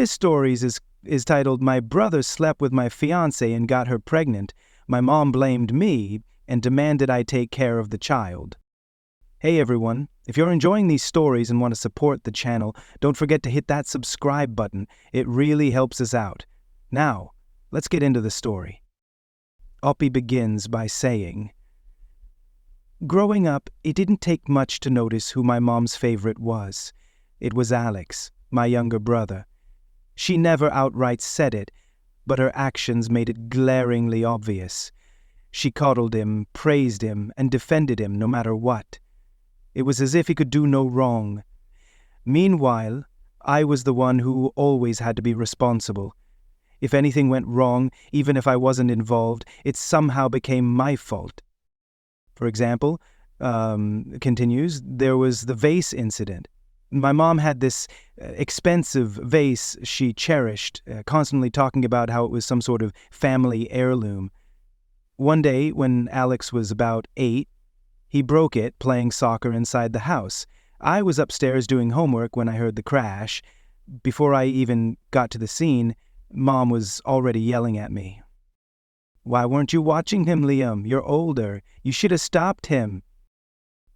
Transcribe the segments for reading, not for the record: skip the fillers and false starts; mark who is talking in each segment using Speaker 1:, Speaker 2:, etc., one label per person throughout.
Speaker 1: this story is titled My Brother Slept with My Fiancée and Got Her Pregnant. My mom blamed me and demanded I take care of the child. Hey everyone, if you're enjoying these stories and want to support the channel, don't forget to hit that subscribe button. It really helps us out. Now, let's get into the story. Oppie begins by saying, growing up, it didn't take much to notice who my mom's favorite was. It was Alex, my younger brother. She never outright said it, but her actions made it glaringly obvious. She coddled him, praised him, and defended him no matter what. It was as if he could do no wrong. Meanwhile, I was the one who always had to be responsible. If anything went wrong, even if I wasn't involved, it somehow became my fault. For example, continues, there was the vase incident. My mom had this expensive vase she cherished, constantly talking about how it was some sort of family heirloom. One day, when Alex was about 8, he broke it playing soccer inside the house. I was upstairs doing homework when I heard the crash. Before I even got to the scene, Mom was already yelling at me. Why weren't you watching him, Liam? You're older. You should have stopped him.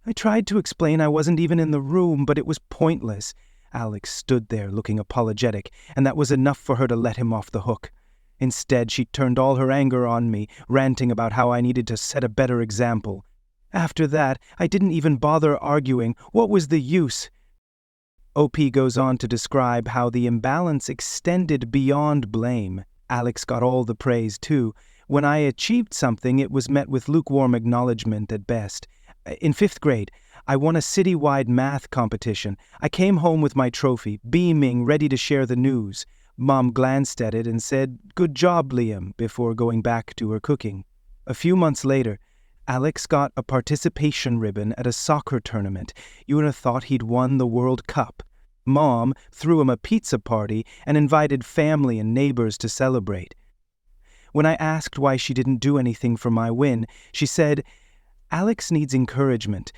Speaker 1: I tried to explain I wasn't even in the room, but it was pointless. Alex stood there looking apologetic, and that was enough for her to let him off the hook. Instead, she turned all her anger on me, ranting about how I needed to set a better example. After that, I didn't even bother arguing. What was the use? OP goes on to describe how the imbalance extended beyond blame. Alex got all the praise, too. When I achieved something, it was met with lukewarm acknowledgement at best. In 5th grade, I won a citywide math competition. I came home with my trophy, beaming, ready to share the news. Mom glanced at it and said, "Good job, Liam," before going back to her cooking. A few months later, Alex got a participation ribbon at a soccer tournament. You would have thought he'd won the World Cup. Mom threw him a pizza party and invited family and neighbors to celebrate. When I asked why she didn't do anything for my win, she said, "Alex needs encouragement.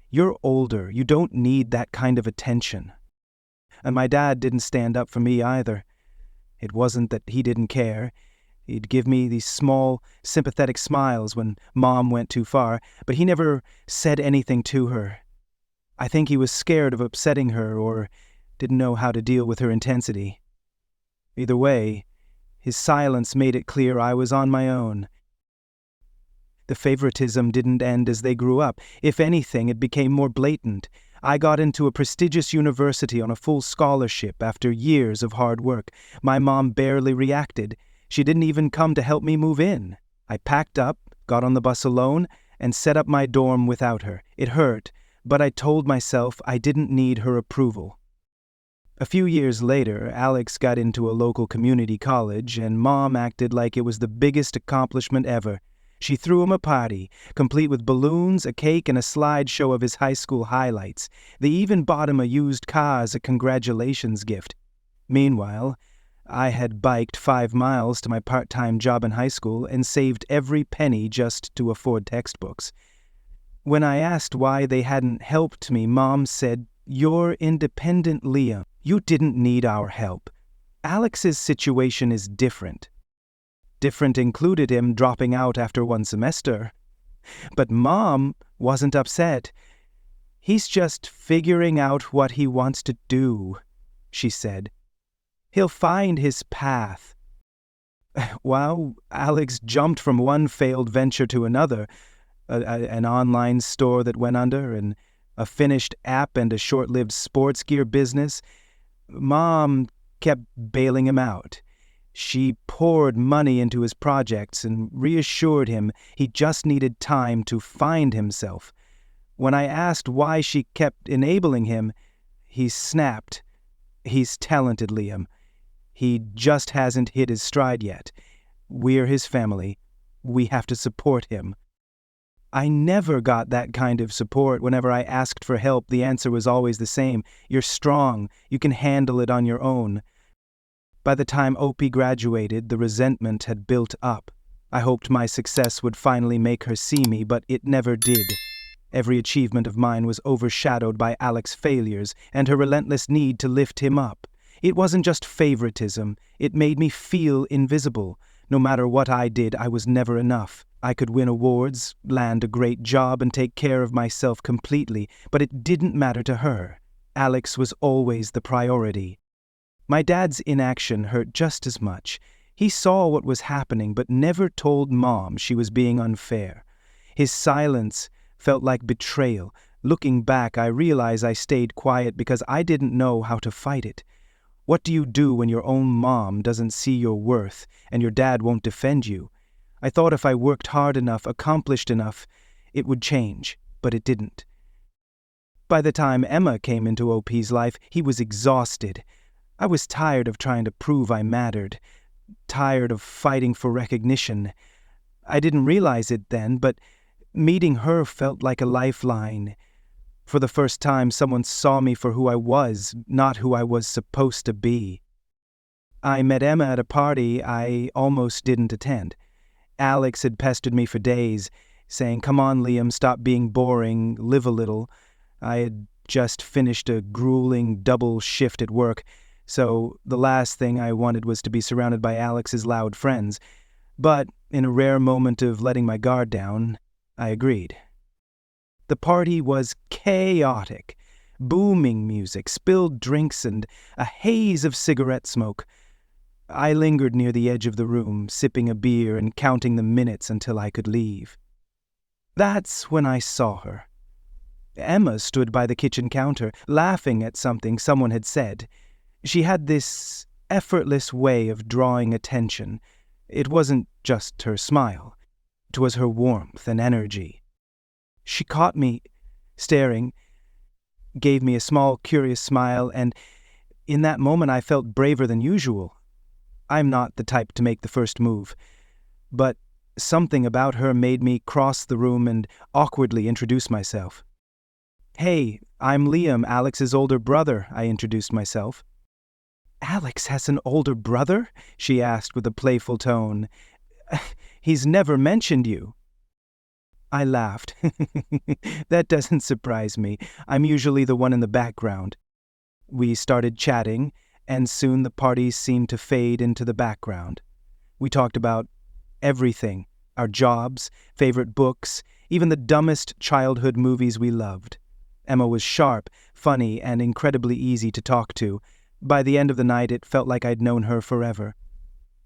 Speaker 1: You're older. You don't need that kind of attention." And my dad didn't stand up for me either. It wasn't that he didn't care. He'd give me these small, sympathetic smiles when Mom went too far, but he never said anything to her. I think he was scared of upsetting her or didn't know how to deal with her intensity. Either way, his silence made it clear I was on my own. The favoritism didn't end as they grew up. If anything, it became more blatant. I got into a prestigious university on a full scholarship after years of hard work. My mom barely reacted. She didn't even come to help me move in. I packed up, got on the bus alone, and set up my dorm without her. It hurt, but I told myself I didn't need her approval. A few years later, Alex got into a local community college, and Mom acted like it was the biggest accomplishment ever. She threw him a party, complete with balloons, a cake, and a slideshow of his high school highlights. They even bought him a used car as a congratulations gift. Meanwhile, I had biked 5 miles to my part-time job in high school and saved every penny just to afford textbooks. When I asked why they hadn't helped me, Mom said, "You're independent, Liam. You didn't need our help. Alex's situation is different." Different included him dropping out after 1 semester. But Mom wasn't upset. "He's just figuring out what he wants to do," she said. "He'll find his path." Well, Alex jumped from one failed venture to another, an online store that went under, and a finished app and a short-lived sports gear business. Mom kept bailing him out. She poured money into his projects and reassured him he just needed time to find himself. When I asked why she kept enabling him, he snapped, "He's talented, Liam. He just hasn't hit his stride yet. We're his family. We have to support him." I never got that kind of support. Whenever I asked for help, the answer was always the same. "You're strong. You can handle it on your own." By the time Opie graduated, the resentment had built up. I hoped my success would finally make her see me, but it never did. Every achievement of mine was overshadowed by Alex's failures and her relentless need to lift him up. It wasn't just favoritism, it made me feel invisible. No matter what I did, I was never enough. I could win awards, land a great job, and take care of myself completely, but it didn't matter to her. Alex was always the priority. My dad's inaction hurt just as much. He saw what was happening, but never told Mom she was being unfair. His silence felt like betrayal. Looking back, I realize I stayed quiet because I didn't know how to fight it. What do you do when your own mom doesn't see your worth and your dad won't defend you? I thought if I worked hard enough, accomplished enough, it would change, but it didn't. By the time Emma came into OP's life, he was exhausted. I was tired of trying to prove I mattered, tired of fighting for recognition. I didn't realize it then, but meeting her felt like a lifeline. For the first time, someone saw me for who I was, not who I was supposed to be. I met Emma at a party I almost didn't attend. Alex had pestered me for days, saying, "Come on, Liam, stop being boring, live a little." I had just finished a grueling double shift at work, so the last thing I wanted was to be surrounded by Alex's loud friends. But in a rare moment of letting my guard down, I agreed. The party was chaotic. Booming music, spilled drinks, and a haze of cigarette smoke. I lingered near the edge of the room, sipping a beer and counting the minutes until I could leave. That's when I saw her. Emma stood by the kitchen counter, laughing at something someone had said. She had this effortless way of drawing attention. It wasn't just her smile. It was her warmth and energy. She caught me, staring, gave me a small, curious smile, and in that moment I felt braver than usual. I'm not the type to make the first move, but something about her made me cross the room and awkwardly introduce myself. "Hey, I'm Liam, Alex's older brother," I introduced myself. "Alex has an older brother?" she asked with a playful tone. "He's never mentioned you." I laughed. That doesn't surprise me. I'm usually the one in the background. We started chatting, and soon the party seemed to fade into the background. We talked about everything, our jobs, favorite books, even the dumbest childhood movies we loved. Emma was sharp, funny, and incredibly easy to talk to. By the end of the night, it felt like I'd known her forever.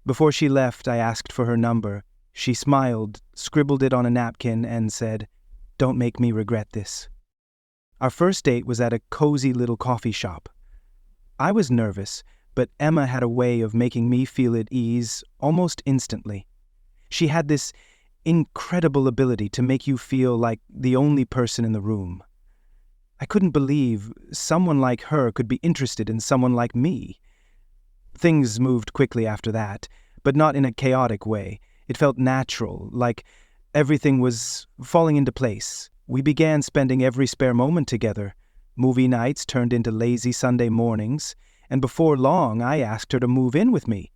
Speaker 1: Before she left, I asked for her number. She smiled, scribbled it on a napkin, and said, "Don't make me regret this." Our first date was at a cozy little coffee shop. I was nervous, but Emma had a way of making me feel at ease almost instantly. She had this incredible ability to make you feel like the only person in the room. I couldn't believe someone like her could be interested in someone like me. Things moved quickly after that, but not in a chaotic way. It felt natural, like everything was falling into place. We began spending every spare moment together. Movie nights turned into lazy Sunday mornings, and before long I asked her to move in with me.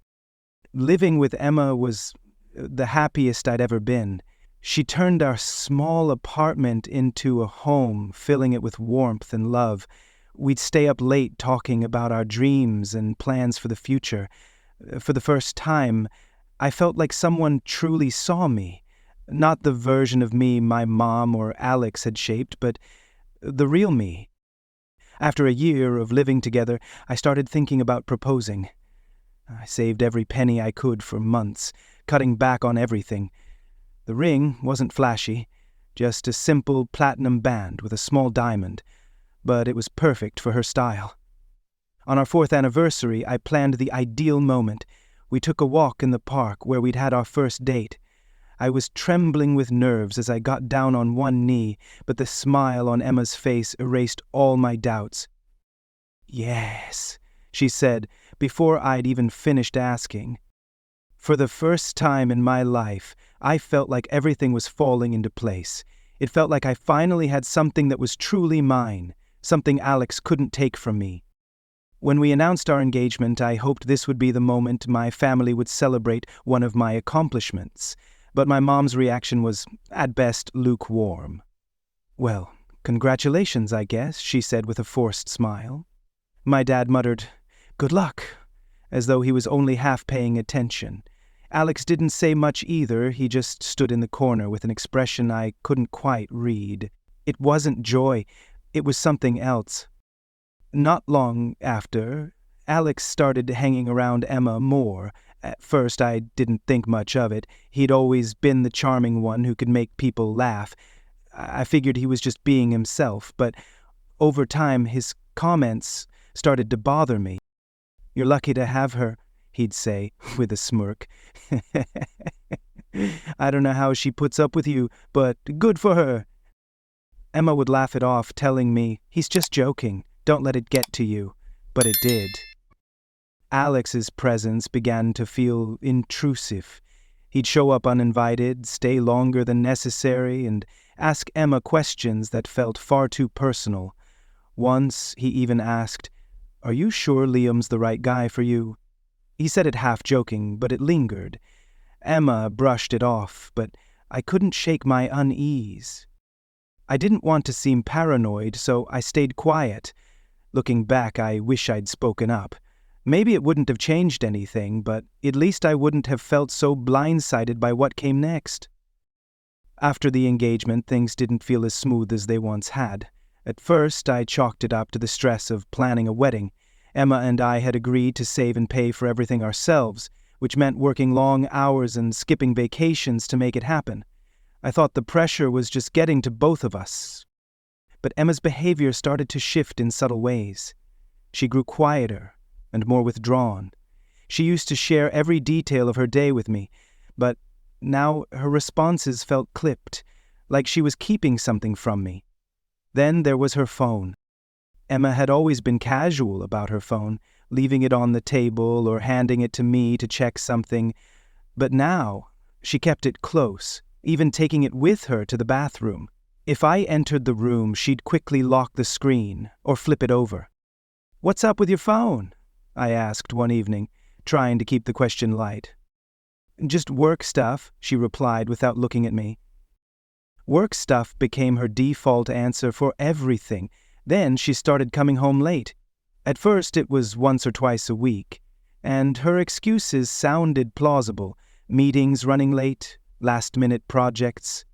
Speaker 1: Living with Emma was the happiest I'd ever been. She turned our small apartment into a home, filling it with warmth and love. We'd stay up late talking about our dreams and plans for the future. For the first time, I felt like someone truly saw me. Not the version of me my mom or Alex had shaped, but the real me. After a year of living together, I started thinking about proposing. I saved every penny I could for months, cutting back on everything. The ring wasn't flashy, just a simple platinum band with a small diamond, but it was perfect for her style. On our 4th anniversary, I planned the ideal moment. We took a walk in the park where we'd had our first date. I was trembling with nerves as I got down on one knee, but the smile on Emma's face erased all my doubts. "Yes," she said, before I'd even finished asking. For the first time in my life, I felt like everything was falling into place. It felt like I finally had something that was truly mine, something Alex couldn't take from me. When we announced our engagement, I hoped this would be the moment my family would celebrate one of my accomplishments, but my mom's reaction was, at best, lukewarm. "Well, congratulations, I guess," she said with a forced smile. My dad muttered, "Good luck," as though he was only half paying attention. Alex didn't say much either, he just stood in the corner with an expression I couldn't quite read. It wasn't joy, it was something else. Not long after, Alex started hanging around Emma more. At first I didn't think much of it. He'd always been the charming one who could make people laugh. I figured he was just being himself, but over time his comments started to bother me. "You're lucky to have her," he'd say, with a smirk. "I don't know how she puts up with you, but good for her." Emma would laugh it off, telling me, "He's just joking, don't let it get to you." But it did. Alex's presence began to feel intrusive. He'd show up uninvited, stay longer than necessary, and ask Emma questions that felt far too personal. Once he even asked, "Are you sure Liam's the right guy for you?" He said it half joking, but it lingered. Emma brushed it off, but I couldn't shake my unease. I didn't want to seem paranoid, so I stayed quiet. Looking back, I wish I'd spoken up. Maybe it wouldn't have changed anything, but at least I wouldn't have felt so blindsided by what came next. After the engagement, things didn't feel as smooth as they once had. At first, I chalked it up to the stress of planning a wedding. Emma and I had agreed to save and pay for everything ourselves, which meant working long hours and skipping vacations to make it happen. I thought the pressure was just getting to both of us. But Emma's behavior started to shift in subtle ways. She grew quieter and more withdrawn. She used to share every detail of her day with me, but now her responses felt clipped, like she was keeping something from me. Then there was her phone. Emma had always been casual about her phone, leaving it on the table or handing it to me to check something, but now she kept it close, even taking it with her to the bathroom. If I entered the room, she'd quickly lock the screen or flip it over. "What's up with your phone?" I asked one evening, trying to keep the question light. "Just work stuff," she replied without looking at me. Work stuff became her default answer for everything. Then she started coming home late. At first it was once or twice a week, and her excuses sounded plausible. Meetings running late, last-minute projects.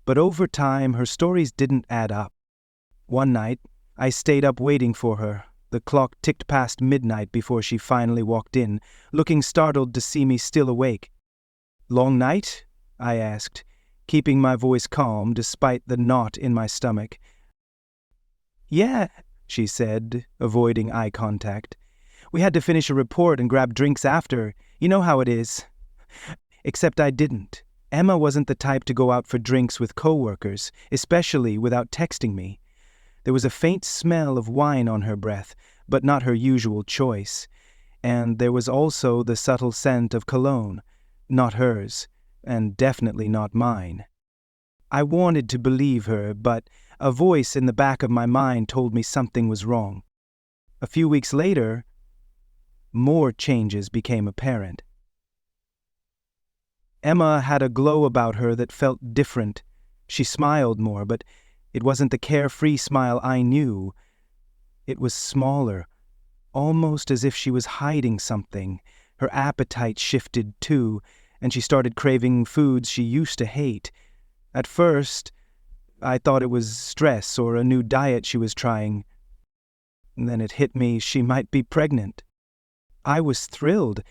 Speaker 1: But over time her stories didn't add up. One night, I stayed up waiting for her. The clock ticked past midnight before she finally walked in, looking startled to see me still awake. "Long night?" I asked, keeping my voice calm despite the knot in my stomach. "Yeah," she said, avoiding eye contact. "We had to finish a report and grab drinks after. You know how it is." Except I didn't. Emma wasn't the type to go out for drinks with coworkers, especially without texting me. There was a faint smell of wine on her breath, but not her usual choice. And there was also the subtle scent of cologne, not hers, and definitely not mine. I wanted to believe her, but a voice in the back of my mind told me something was wrong. A few weeks later, more changes became apparent. Emma had a glow about her that felt different. She smiled more, but it wasn't the carefree smile I knew. It was smaller, almost as if she was hiding something. Her appetite shifted too, and she started craving foods she used to hate. At first, I thought it was stress or a new diet she was trying. And then it hit me she might be pregnant. I was thrilled.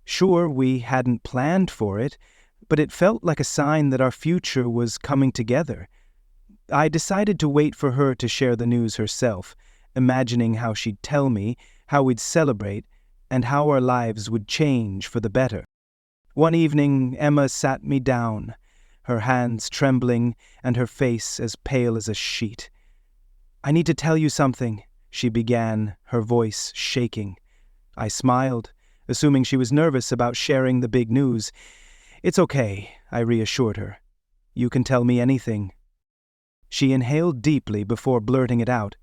Speaker 1: Sure, we hadn't planned for it, but it felt like a sign that our future was coming together. I decided to wait for her to share the news herself, imagining how she'd tell me, how we'd celebrate, and how our lives would change for the better. One evening, Emma sat me down, her hands trembling and her face as pale as a sheet. "I need to tell you something," she began, her voice shaking. I smiled, assuming she was nervous about sharing the big news. "It's okay," I reassured her. "You can tell me anything." She inhaled deeply before blurting it out.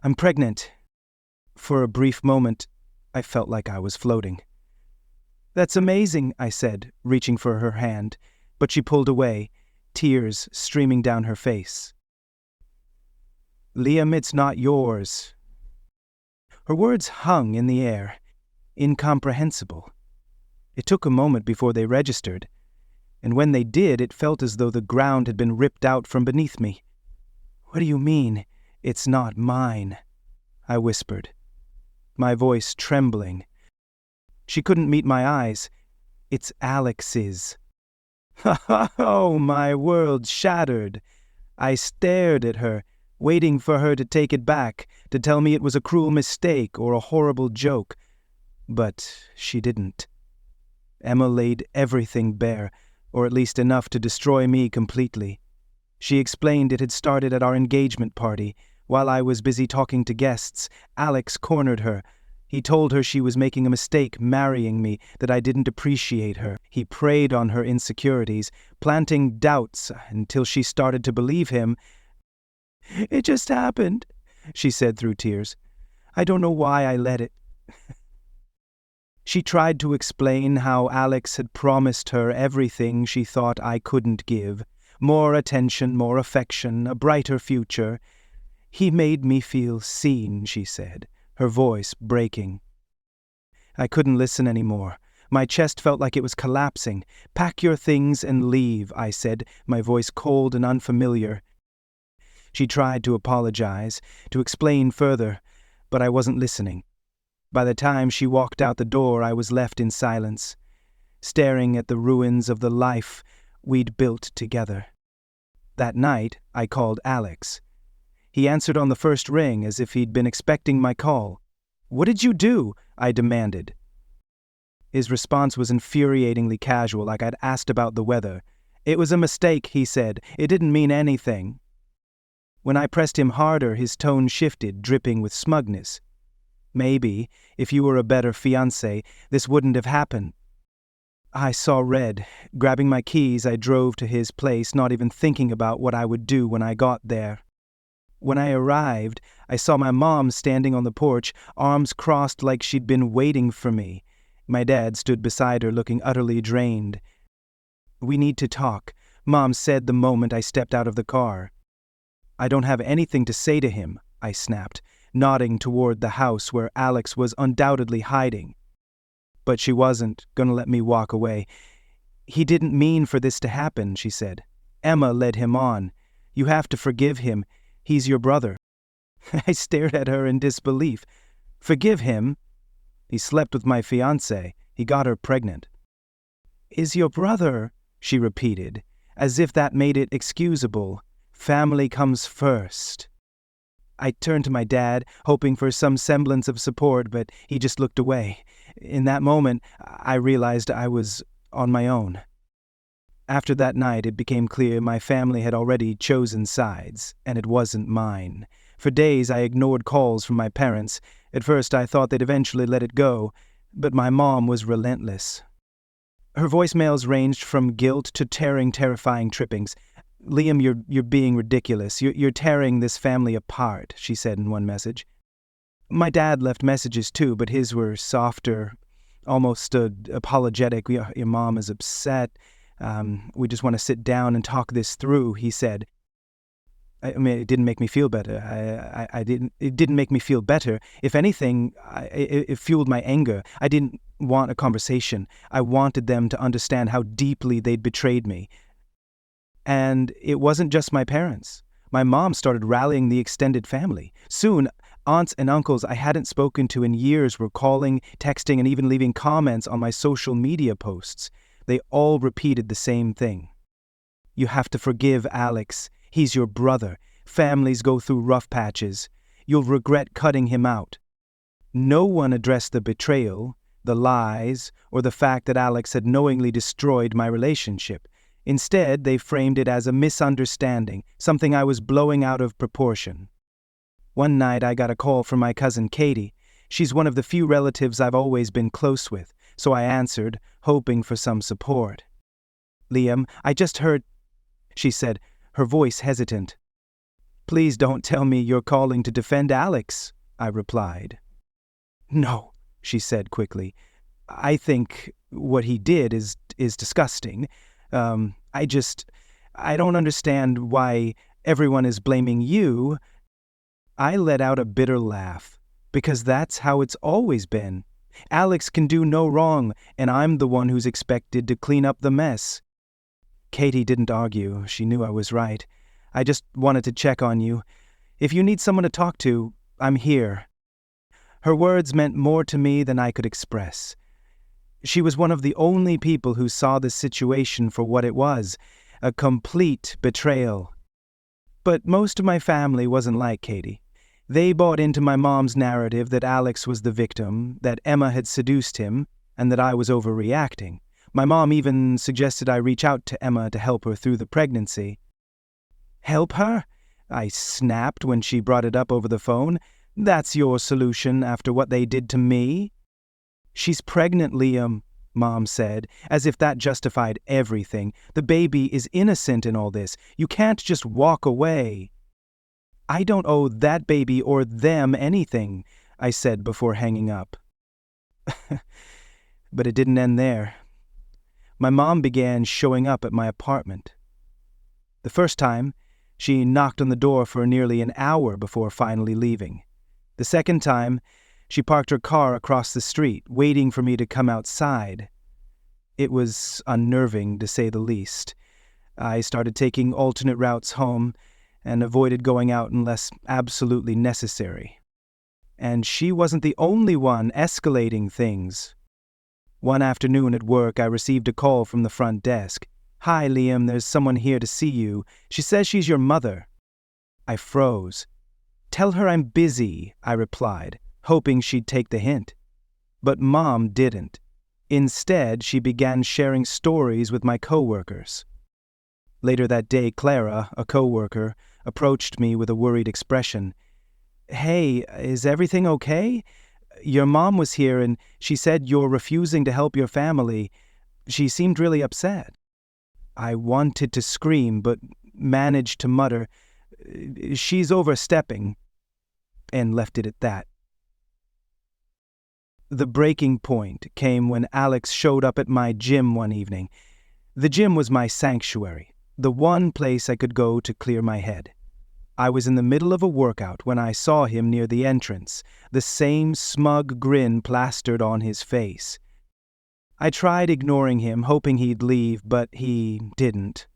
Speaker 1: "I'm pregnant." For a brief moment, I felt like I was floating. "That's amazing," I said, reaching for her hand, but she pulled away, tears streaming down her face. "Liam, it's not yours." Her words hung in the air, incomprehensible. It took a moment before they registered, and when they did, it felt as though the ground had been ripped out from beneath me. "What do you mean, it's not mine?" I whispered, my voice trembling. She couldn't meet my eyes. "It's Alex's." Oh, my world shattered. I stared at her, waiting for her to take it back, to tell me it was a cruel mistake or a horrible joke. But she didn't. Emma laid everything bare, or at least enough to destroy me completely. She explained it had started at our engagement party. While I was busy talking to guests, Alex cornered her. He told her she was making a mistake marrying me, that I didn't appreciate her. He preyed on her insecurities, planting doubts until she started to believe him. "It just happened," she said through tears. "I don't know why I let it." She tried to explain how Alex had promised her everything she thought I couldn't give. More attention, more affection, a brighter future. "He made me feel seen," she said, her voice breaking. I couldn't listen anymore. My chest felt like it was collapsing. "Pack your things and leave," I said, my voice cold and unfamiliar. She tried to apologize, to explain further, but I wasn't listening. By the time she walked out the door, I was left in silence, staring at the ruins of the life we'd built together. That night, I called Alex. He answered on the first ring as if he'd been expecting my call. "What did you do?" I demanded. His response was infuriatingly casual, like I'd asked about the weather. "It was a mistake," he said. "It didn't mean anything." When I pressed him harder, his tone shifted, dripping with smugness. "Maybe, if you were a better fiancé, this wouldn't have happened." I saw red. Grabbing my keys, I drove to his place, not even thinking about what I would do when I got there. When I arrived, I saw my mom standing on the porch, arms crossed like she'd been waiting for me. My dad stood beside her, looking utterly drained. "We need to talk," Mom said the moment I stepped out of the car. "I don't have anything to say to him," I snapped, nodding toward the house where Alex was undoubtedly hiding. But she wasn't going to let me walk away. "He didn't mean for this to happen," she said. "Emma led him on. You have to forgive him. He's your brother." I stared at her in disbelief. "Forgive him? He slept with my fiancée. He got her pregnant." "Is your brother," she repeated, as if that made it excusable. "Family comes first." I turned to my dad, hoping for some semblance of support, but he just looked away. In that moment, I realized I was on my own. After that night, it became clear my family had already chosen sides, and it wasn't mine. For days, I ignored calls from my parents. At first, I thought they'd eventually let it go, but my mom was relentless. Her voicemails ranged from guilt to terrifying trippings. "Liam, you're being ridiculous. You're tearing this family apart," she said in one message. My dad left messages too, but his were softer, almost apologetic. "Your mom is upset. We just want to sit down and talk this through," he said. I mean, it didn't make me feel better. It didn't make me feel better. If anything, it fueled my anger. I didn't want a conversation. I wanted them to understand how deeply they'd betrayed me. And it wasn't just my parents. My mom started rallying the extended family. Soon, aunts and uncles I hadn't spoken to in years were calling, texting, and even leaving comments on my social media posts. They all repeated the same thing. "You have to forgive Alex. He's your brother. Families go through rough patches. You'll regret cutting him out." No one addressed the betrayal, the lies, or the fact that Alex had knowingly destroyed my relationship. Instead, they framed it as a misunderstanding, something I was blowing out of proportion. One night, I got a call from my cousin Katie. She's one of the few relatives I've always been close with, so I answered, hoping for some support. "Liam, I just heard," she said, her voice hesitant. "Please don't tell me you're calling to defend Alex," I replied. "No," she said quickly. "I think what he did is disgusting. I don't understand why everyone is blaming you." I let out a bitter laugh. because that's how it's always been. Alex can do no wrong, and I'm the one who's expected to clean up the mess." Katie didn't argue. She knew I was right. "I just wanted to check on you. If you need someone to talk to, I'm here." Her words meant more to me than I could express. She was one of the only people who saw the situation for what it was, a complete betrayal. But most of my family wasn't like Katie. They bought into my mom's narrative that Alex was the victim, that Emma had seduced him, and that I was overreacting. My mom even suggested I reach out to Emma to help her through the pregnancy. "Help her?" I snapped when she brought it up over the phone. "That's your solution after what they did to me?" "She's pregnant, Liam," Mom said, as if that justified everything. "The baby is innocent in all this. You can't just walk away." "I don't owe that baby or them anything," I said before hanging up. But it didn't end there. My mom began showing up at my apartment. The first time, she knocked on the door for nearly an hour before finally leaving. The second time, she parked her car across the street, waiting for me to come outside. It was unnerving, to say the least. I started taking alternate routes home and avoided going out unless absolutely necessary. And she wasn't the only one escalating things. One afternoon at work, I received a call from the front desk. "Hi, Liam, there's someone here to see you. She says she's your mother." I froze. "Tell her I'm busy," I replied, hoping she'd take the hint. But Mom didn't. Instead, she began sharing stories with my coworkers. Later that day, Clara, a coworker, approached me with a worried expression. "Hey, is everything okay? Your mom was here and she said you're refusing to help your family. She seemed really upset." I wanted to scream, but managed to mutter, "She's overstepping," and left it at that. The breaking point came when Alex showed up at my gym one evening. The gym was my sanctuary, the one place I could go to clear my head. I was in the middle of a workout when I saw him near the entrance, the same smug grin plastered on his face. I tried ignoring him, hoping he'd leave, but he didn't.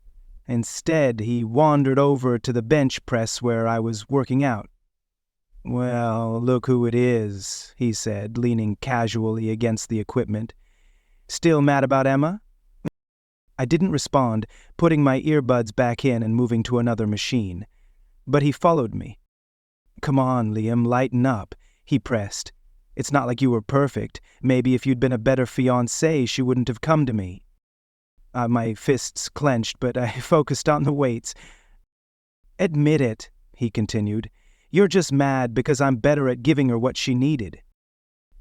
Speaker 1: Instead, he wandered over to the bench press where I was working out. "Well, look who it is," he said, leaning casually against the equipment. "Still mad about Emma?" I didn't respond, putting my earbuds back in and moving to another machine. But he followed me. "Come on, Liam, lighten up," he pressed. "It's not like you were perfect. Maybe if you'd been a better fiancé, she wouldn't have come to me." My fists clenched, but I focused on the weights. "Admit it," he continued. "You're just mad because I'm better at giving her what she needed."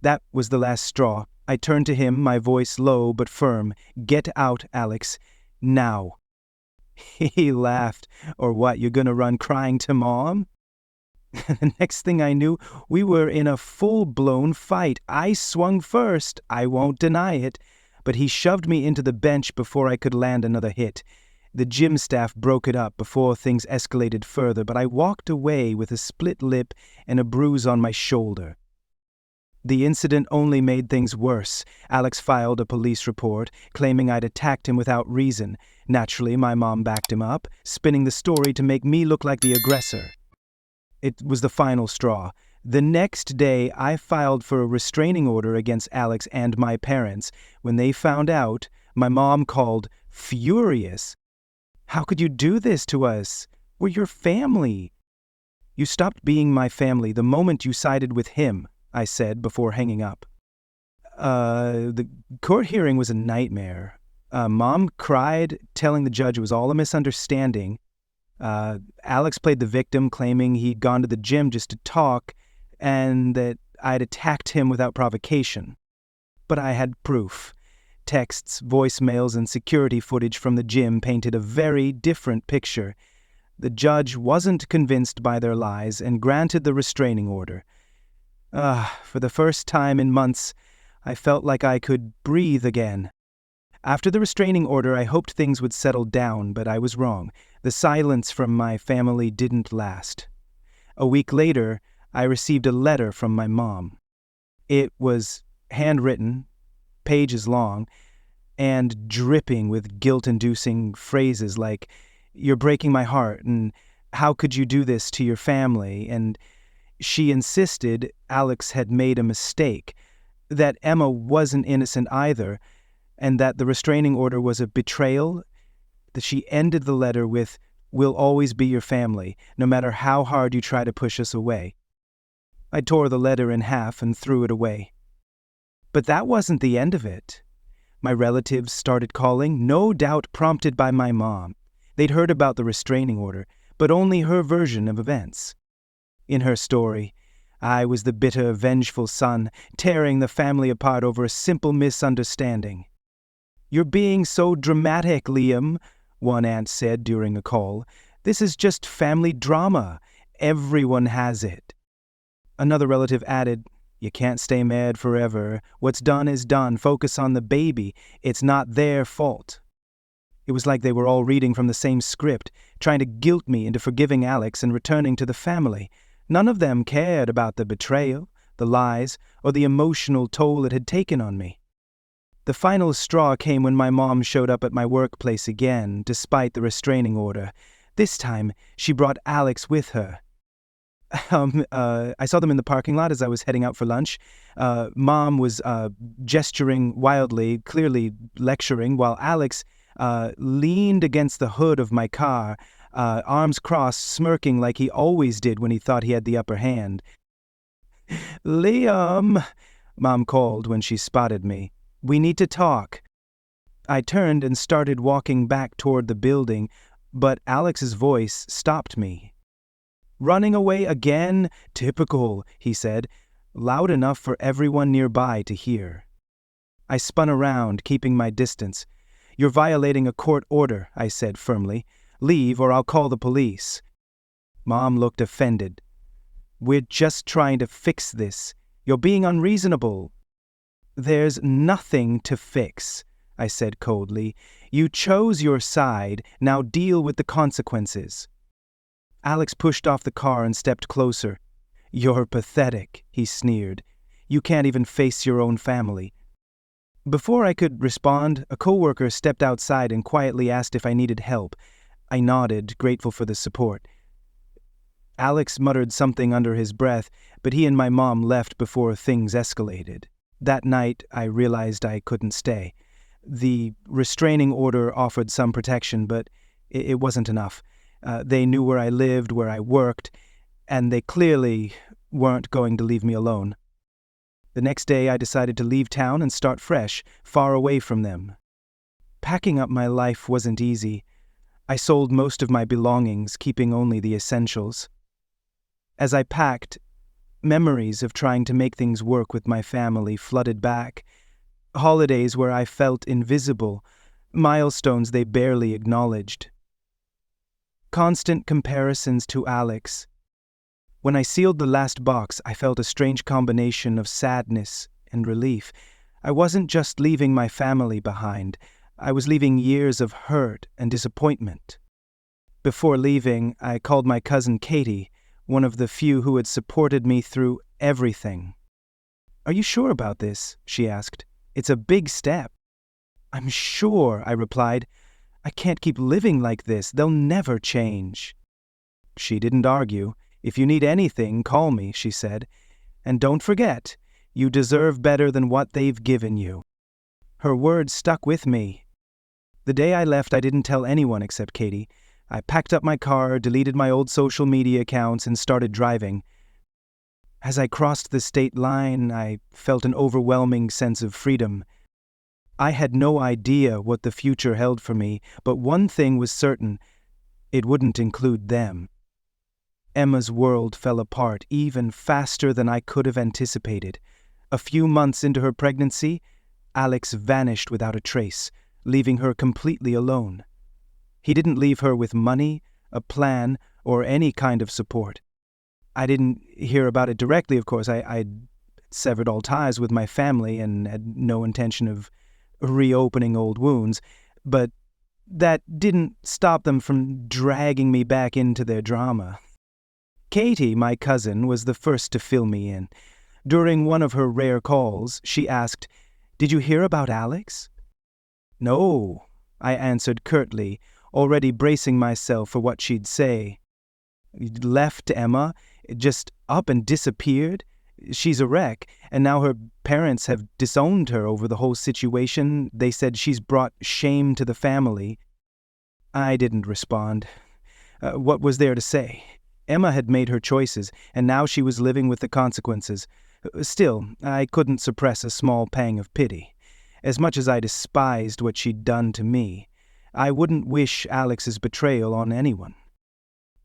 Speaker 1: That was the last straw. I turned to him, my voice low but firm. "Get out, Alex. Now." He laughed. "Or what, you're gonna run crying to Mom?" The next thing I knew, we were in a full-blown fight. I swung first, I won't deny it, but he shoved me into the bench before I could land another hit. The gym staff broke it up before things escalated further, but I walked away with a split lip and a bruise on my shoulder. The incident only made things worse. Alex filed a police report, claiming I'd attacked him without reason. Naturally, my mom backed him up, spinning the story to make me look like the aggressor. It was the final straw. The next day, I filed for a restraining order against Alex and my parents. When they found out, my mom called furious. "How could you do this to us? We're your family." "You stopped being my family the moment you sided with him," I said before hanging up. The court hearing was a nightmare. Mom cried, telling the judge it was all a misunderstanding. Alex played the victim, claiming he'd gone to the gym just to talk, and that I'd attacked him without provocation. But I had proof. Texts, voicemails, and security footage from the gym painted a very different picture. The judge wasn't convinced by their lies and granted the restraining order. For the first time in months, I felt like I could breathe again. After the restraining order, I hoped things would settle down, but I was wrong. The silence from my family didn't last. A week later, I received a letter from my mom. It was handwritten, pages long, and dripping with guilt-inducing phrases like, "You're breaking my heart," and "How could you do this to your family?" And she insisted Alex had made a mistake, that Emma wasn't innocent either, and that the restraining order was a betrayal. That she ended the letter with, "We'll always be your family, no matter how hard you try to push us away." I tore the letter in half and threw it away. But that wasn't the end of it. My relatives started calling, no doubt prompted by my mom. They'd heard about the restraining order, but only her version of events. In her story, I was the bitter, vengeful son, tearing the family apart over a simple misunderstanding. "You're being so dramatic, Liam," one aunt said during a call. "This is just family drama. Everyone has it." Another relative added, "You can't stay mad forever. What's done is done. Focus on the baby. It's not their fault." It was like they were all reading from the same script, trying to guilt me into forgiving Alex and returning to the family. None of them cared about the betrayal, the lies, or the emotional toll it had taken on me. The final straw came when my mom showed up at my workplace again, despite the restraining order. This time, she brought Alex with her. I saw them in the parking lot as I was heading out for lunch. Mom was gesturing wildly, clearly lecturing, while Alex leaned against the hood of my car, arms crossed, smirking like he always did when he thought he had the upper hand. "Liam," Mom called when she spotted me. "We need to talk." I turned and started walking back toward the building, but Alex's voice stopped me. "Running away again? Typical," he said, loud enough for everyone nearby to hear. I spun around, keeping my distance. "You're violating a court order," I said firmly. "Leave or I'll call the police." Mom looked offended. "We're just trying to fix this. You're being unreasonable." "There's nothing to fix," I said coldly. "You chose your side, now deal with the consequences." Alex pushed off the car and stepped closer. "You're pathetic," he sneered. "You can't even face your own family." Before I could respond, a coworker stepped outside and quietly asked if I needed help. I nodded, grateful for the support. Alex muttered something under his breath, but he and my mom left before things escalated. That night, I realized I couldn't stay. The restraining order offered some protection, but it wasn't enough. They knew where I lived, where I worked, and they clearly weren't going to leave me alone. The next day, I decided to leave town and start fresh, far away from them. Packing up my life wasn't easy. I sold most of my belongings, keeping only the essentials. As I packed, memories of trying to make things work with my family flooded back. Holidays where I felt invisible, milestones they barely acknowledged. Constant comparisons to Alex. When I sealed the last box, I felt a strange combination of sadness and relief. I wasn't just leaving my family behind. I was leaving years of hurt and disappointment. Before leaving, I called my cousin Katie, one of the few who had supported me through everything. "Are you sure about this?" she asked. "It's a big step." "I'm sure," I replied. "I can't keep living like this. They'll never change." She didn't argue. "If you need anything, call me," she said. "And don't forget, you deserve better than what they've given you." Her words stuck with me. The day I left, I didn't tell anyone except Katie. I packed up my car, deleted my old social media accounts, and started driving. As I crossed the state line, I felt an overwhelming sense of freedom. I had no idea what the future held for me, but one thing was certain: it wouldn't include them. Emma's world fell apart even faster than I could have anticipated. A few months into her pregnancy, Alex vanished without a trace, leaving her completely alone. He didn't leave her with money, a plan, or any kind of support. I didn't hear about it directly, of course. I'd severed all ties with my family and had no intention of reopening old wounds, but that didn't stop them from dragging me back into their drama. Katie, my cousin, was the first to fill me in. During one of her rare calls, she asked, "Did you hear about Alex?" "No," I answered curtly, already bracing myself for what she'd say. "Left Emma? Just up and disappeared? She's a wreck, and now her parents have disowned her over the whole situation. They said she's brought shame to the family." I didn't respond. What was there to say? Emma had made her choices, and now she was living with the consequences. Still, I couldn't suppress a small pang of pity. As much as I despised what she'd done to me, I wouldn't wish Alex's betrayal on anyone.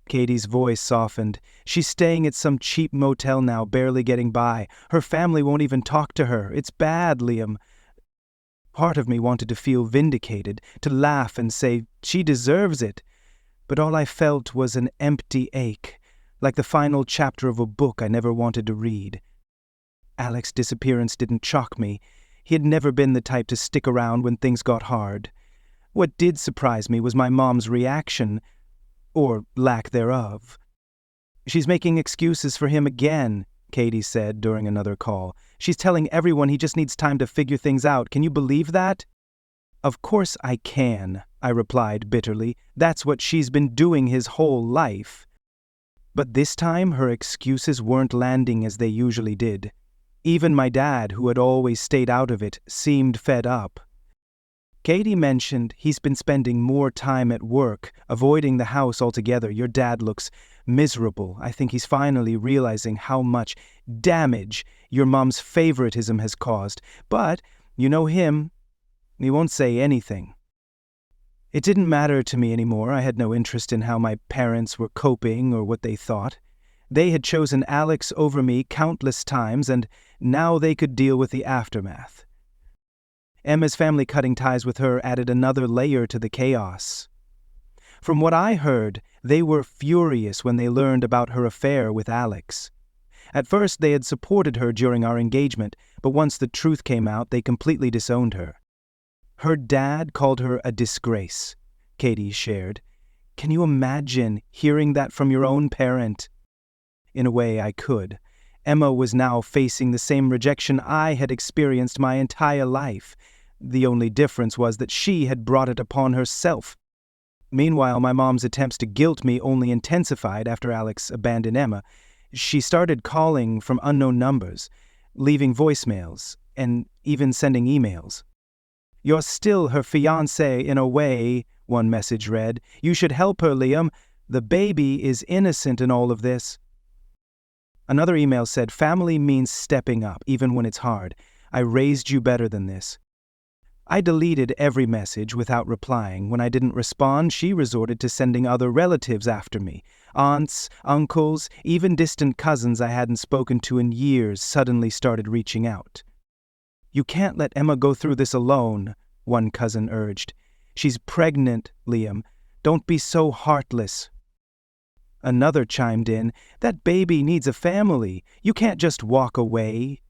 Speaker 1: Katie's voice softened. "She's staying at some cheap motel now, barely getting by. Her family won't even talk to her. It's bad, Liam." Part of me wanted to feel vindicated, to laugh and say, "She deserves it." But all I felt was an empty ache, like the final chapter of a book I never wanted to read. Alex's disappearance didn't shock me. He had never been the type to stick around when things got hard. What did surprise me was my mom's reaction, or lack thereof. "She's making excuses for him again," Katie said during another call. "She's telling everyone he just needs time to figure things out. Can you believe that?" "Of course I can," I replied bitterly. "That's what she's been doing his whole life." But this time her excuses weren't landing as they usually did. Even my dad, who had always stayed out of it, seemed fed up. Katie mentioned he's been spending more time at work, avoiding the house altogether. "Your dad looks miserable. I think he's finally realizing how much damage your mom's favoritism has caused. But, you know him, he won't say anything." It didn't matter to me anymore. I had no interest in how my parents were coping or what they thought. They had chosen Alex over me countless times, and now they could deal with the aftermath. Emma's family cutting ties with her added another layer to the chaos. From what I heard, they were furious when they learned about her affair with Alex. At first, they had supported her during our engagement, but once the truth came out, they completely disowned her. Her dad called her a disgrace, Katie shared. "Can you imagine hearing that from your own parent?" In a way, I could. Emma was now facing the same rejection I had experienced my entire life. The only difference was that she had brought it upon herself. Meanwhile, my mom's attempts to guilt me only intensified after Alex abandoned Emma. She started calling from unknown numbers, leaving voicemails, and even sending emails. "You're still her fiancé in a way," one message read. "You should help her, Liam. The baby is innocent in all of this." Another email said, "Family means stepping up, even when it's hard. I raised you better than this." I deleted every message without replying. When I didn't respond, she resorted to sending other relatives after me. Aunts, uncles, even distant cousins I hadn't spoken to in years suddenly started reaching out. "You can't let Emma go through this alone," one cousin urged. "She's pregnant, Liam. Don't be so heartless." Another chimed in, "That baby needs a family. You can't just walk away."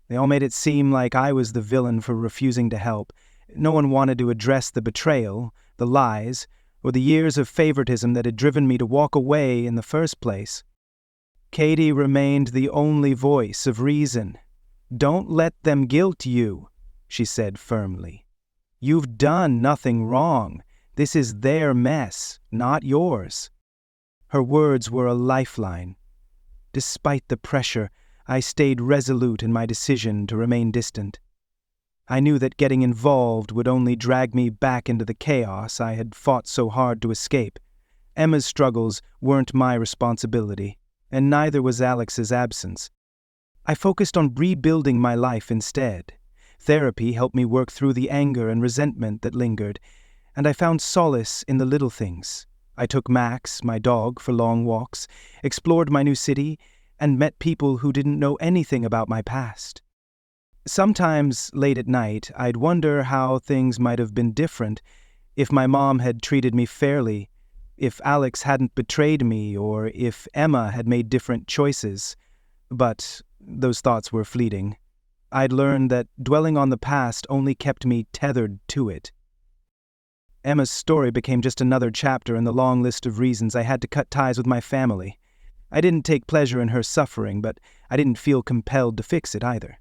Speaker 1: They all made it seem like I was the villain for refusing to help. No one wanted to address the betrayal, the lies, or the years of favoritism that had driven me to walk away in the first place. Katie remained the only voice of reason. "Don't let them guilt you," she said firmly. "You've done nothing wrong. This is their mess, not yours." Her words were a lifeline. Despite the pressure, I stayed resolute in my decision to remain distant. I knew that getting involved would only drag me back into the chaos I had fought so hard to escape. Emma's struggles weren't my responsibility, and neither was Alex's absence. I focused on rebuilding my life instead. Therapy helped me work through the anger and resentment that lingered, and I found solace in the little things. I took Max, my dog, for long walks, explored my new city, and met people who didn't know anything about my past. Sometimes, late at night, I'd wonder how things might have been different if my mom had treated me fairly, if Alex hadn't betrayed me, or if Emma had made different choices. But those thoughts were fleeting. I'd learned that dwelling on the past only kept me tethered to it. Emma's story became just another chapter in the long list of reasons I had to cut ties with my family. I didn't take pleasure in her suffering, but I didn't feel compelled to fix it either.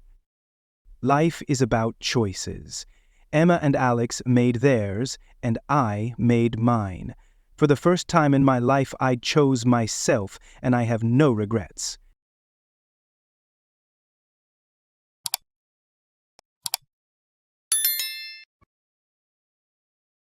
Speaker 1: Life is about choices. Emma and Alex made theirs, and I made mine. For the first time in my life, I chose myself, and I have no regrets.